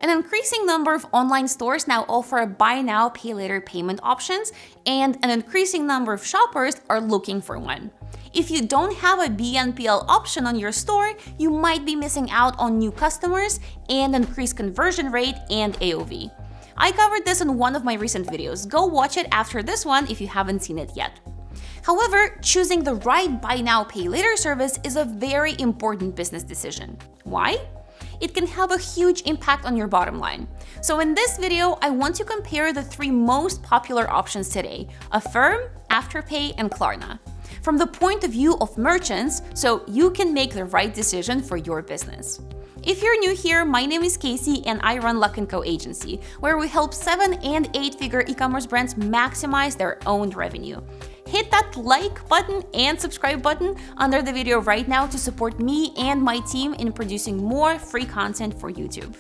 An increasing number of online stores now offer buy now, pay later payment options, and an increasing number of shoppers are looking for one. If you don't have a BNPL option on your store, you might be missing out on new customers and increased conversion rate and AOV. I covered this in one of my recent videos. Go watch it after this one if you haven't seen it yet. However, choosing the right buy now, pay later service is a very important business decision. Why? It can have a huge impact on your bottom line. So in this video, I want to compare the 3 most popular options today: Affirm, Afterpay, and Klarna, from the point of view of merchants, so you can make the right decision for your business. If you're new here, my name is Kasey and I run Luck & Co agency, where we help 7- and 8-figure e-commerce brands maximize their own revenue. Hit that like button and subscribe button under the video right now to support me and my team in producing more free content for YouTube.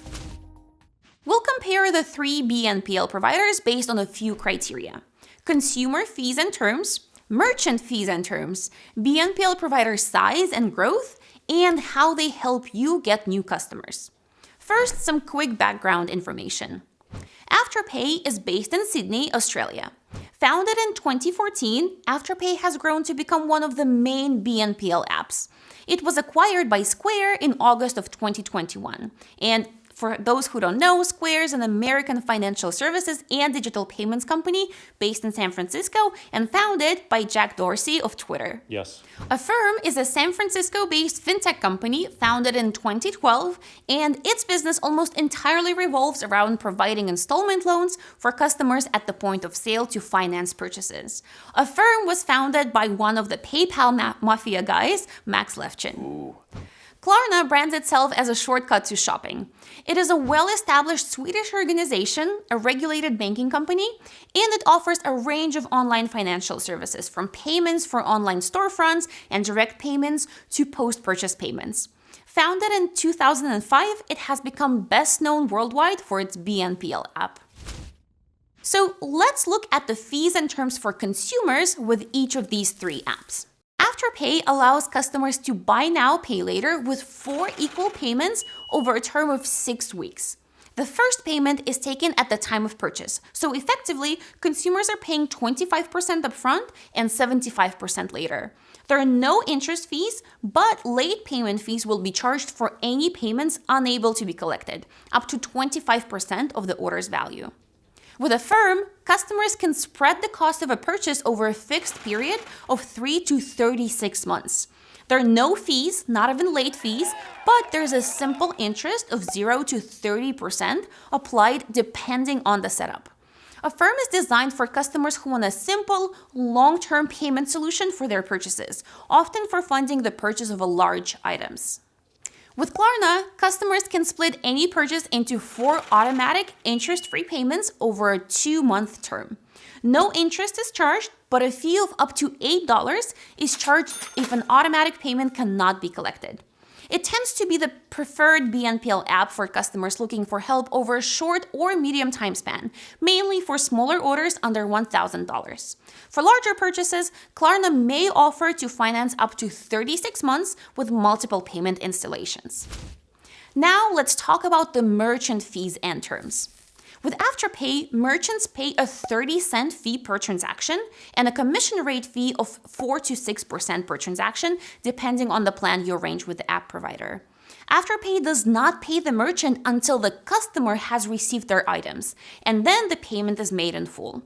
We'll compare the 3 BNPL providers based on a few criteria: consumer fees and terms, merchant fees and terms, BNPL provider size and growth, and how they help you get new customers. First, some quick background information. Afterpay is based in Sydney, Australia. Founded in 2014, Afterpay has grown to become one of the main BNPL apps. It was acquired by Square in August of 2021. And for those who don't know, Square is an American financial services and digital payments company based in San Francisco and founded by Jack Dorsey of Twitter. Yes. Affirm is a San Francisco-based fintech company founded in 2012, and its business almost entirely revolves around providing installment loans for customers at the point of sale to finance purchases. Affirm was founded by one of the PayPal mafia guys, Max Levchin. Ooh. Klarna brands itself as a shortcut to shopping. It is a well-established Swedish organization, a regulated banking company, and it offers a range of online financial services, from payments for online storefronts and direct payments to post-purchase payments. Founded in 2005, it has become best known worldwide for its BNPL app. So let's look at the fees and terms for consumers with each of these 3 apps. Afterpay allows customers to buy now, pay later with 4 equal payments over a term of 6 weeks. The first payment is taken at the time of purchase, so effectively, consumers are paying 25% upfront and 75% later. There are no interest fees, but late payment fees will be charged for any payments unable to be collected, up to 25% of the order's value. With Affirm, customers can spread the cost of a purchase over a fixed period of 3 to 36 months. There are no fees, not even late fees, but there's a simple interest of 0 to 30% applied depending on the setup. Affirm is designed for customers who want a simple, long-term payment solution for their purchases, often for funding the purchase of large items. With Klarna, customers can split any purchase into 4 automatic interest-free payments over a 2-month term. No interest is charged, but a fee of up to $8 is charged if an automatic payment cannot be collected. It tends to be the preferred BNPL app for customers looking for help over a short or medium time span, mainly for smaller orders under $1,000. For larger purchases, Klarna may offer to finance up to 36 months with multiple payment installations. Now let's talk about the merchant fees and terms. With Afterpay, merchants pay a 30-cent fee per transaction and a commission rate fee of 4 to 6% per transaction, depending on the plan you arrange with the app provider. Afterpay does not pay the merchant until the customer has received their items, and then the payment is made in full.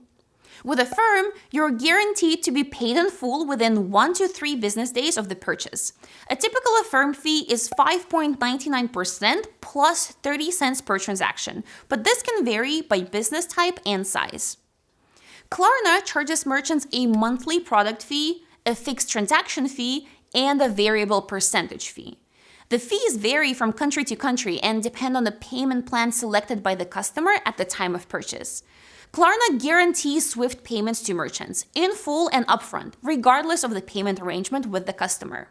With Affirm, you're guaranteed to be paid in full within 1 to 3 business days of the purchase. A typical Affirm fee is 5.99% plus 30 cents per transaction, but this can vary by business type and size. Klarna charges merchants a monthly product fee, a fixed transaction fee, and a variable percentage fee. The fees vary from country to country and depend on the payment plan selected by the customer at the time of purchase. Klarna guarantees swift payments to merchants, in full and upfront, regardless of the payment arrangement with the customer.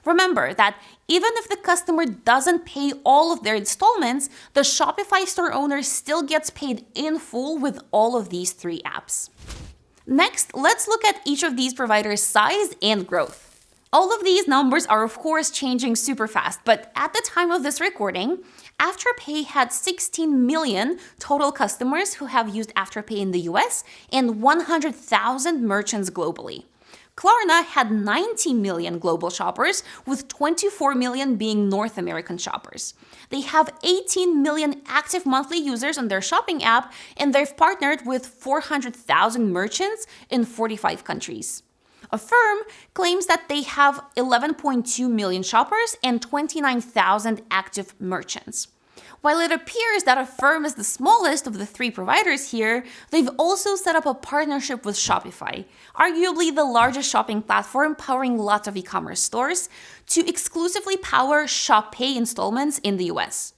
Remember that even if the customer doesn't pay all of their installments, the Shopify store owner still gets paid in full with all of these 3 apps. Next, let's look at each of these providers' size and growth. All of these numbers are of course changing super fast, but at the time of this recording, Afterpay had 16 million total customers who have used Afterpay in the US and 100,000 merchants globally. Klarna had 90 million global shoppers, with 24 million being North American shoppers. They have 18 million active monthly users on their shopping app, and they've partnered with 400,000 merchants in 45 countries. Affirm claims that they have 11.2 million shoppers and 29,000 active merchants. While it appears that Affirm is the smallest of the three providers here, they've also set up a partnership with Shopify, arguably the largest shopping platform powering lots of e-commerce stores, to exclusively power Shop Pay installments in the US.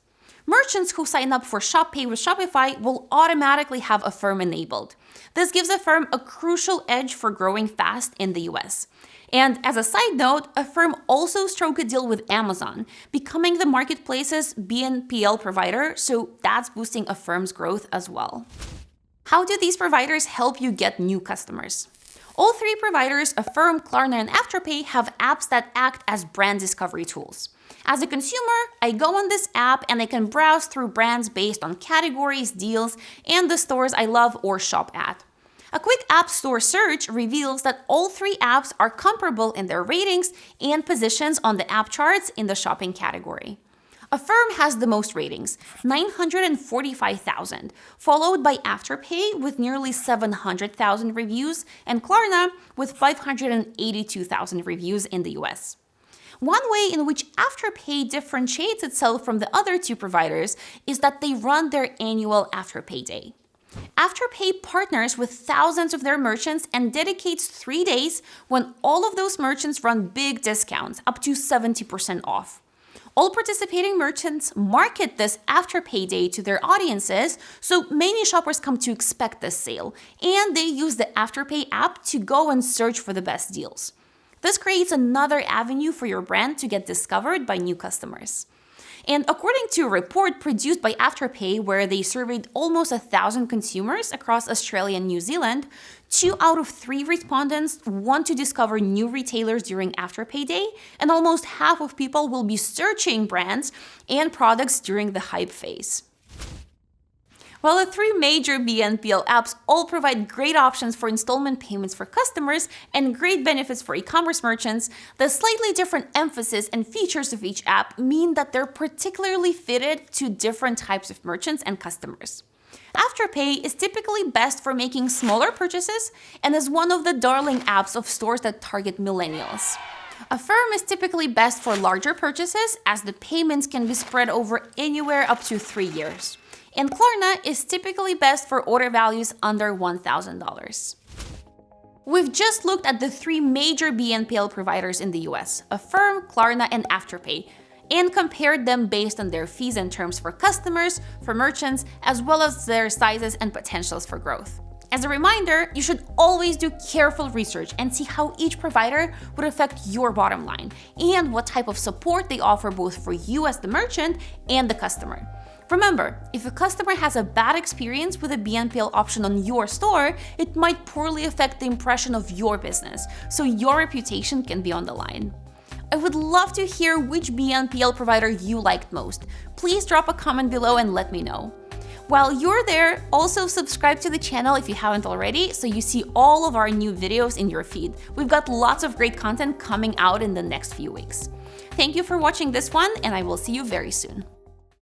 Merchants who sign up for Shop Pay with Shopify will automatically have Affirm enabled. This gives Affirm a crucial edge for growing fast in the US. And as a side note, Affirm also struck a deal with Amazon, becoming the marketplace's BNPL provider, so that's boosting Affirm's growth as well. How do these providers help you get new customers? All three providers, Affirm, Klarna, and Afterpay, have apps that act as brand discovery tools. As a consumer, I go on this app and I can browse through brands based on categories, deals, and the stores I love or shop at. A quick App Store search reveals that all three apps are comparable in their ratings and positions on the app charts in the shopping category. Affirm has the most ratings, 945,000, followed by Afterpay with nearly 700,000 reviews, and Klarna with 582,000 reviews in the US. One way in which Afterpay differentiates itself from the other two providers is that they run their annual Afterpay Day. Afterpay partners with thousands of their merchants and dedicates 3 days when all of those merchants run big discounts, up to 70% off. All participating merchants market this Afterpay Day to their audiences, so many shoppers come to expect this sale, and they use the Afterpay app to go and search for the best deals. This creates another avenue for your brand to get discovered by new customers. And according to a report produced by Afterpay, where they surveyed almost 1,000 consumers across Australia and New Zealand, 2 out of 3 respondents want to discover new retailers during Afterpay Day, and almost half of people will be searching brands and products during the hype phase. While the 3 major BNPL apps all provide great options for installment payments for customers and great benefits for e-commerce merchants, the slightly different emphasis and features of each app mean that they're particularly fitted to different types of merchants and customers. Afterpay is typically best for making smaller purchases and is one of the darling apps of stores that target millennials. Affirm is typically best for larger purchases, as the payments can be spread over anywhere up to 3 years. And Klarna is typically best for order values under $1,000. We've just looked at the 3 major BNPL providers in the US, Affirm, Klarna, and Afterpay, and compared them based on their fees and terms for customers, for merchants, as well as their sizes and potentials for growth. As a reminder, you should always do careful research and see how each provider would affect your bottom line and what type of support they offer both for you as the merchant and the customer. Remember, if a customer has a bad experience with a BNPL option on your store, it might poorly affect the impression of your business, so your reputation can be on the line. I would love to hear which BNPL provider you liked most. Please drop a comment below and let me know. While you're there, also subscribe to the channel if you haven't already, so you see all of our new videos in your feed. We've got lots of great content coming out in the next few weeks. Thank you for watching this one, and I will see you very soon.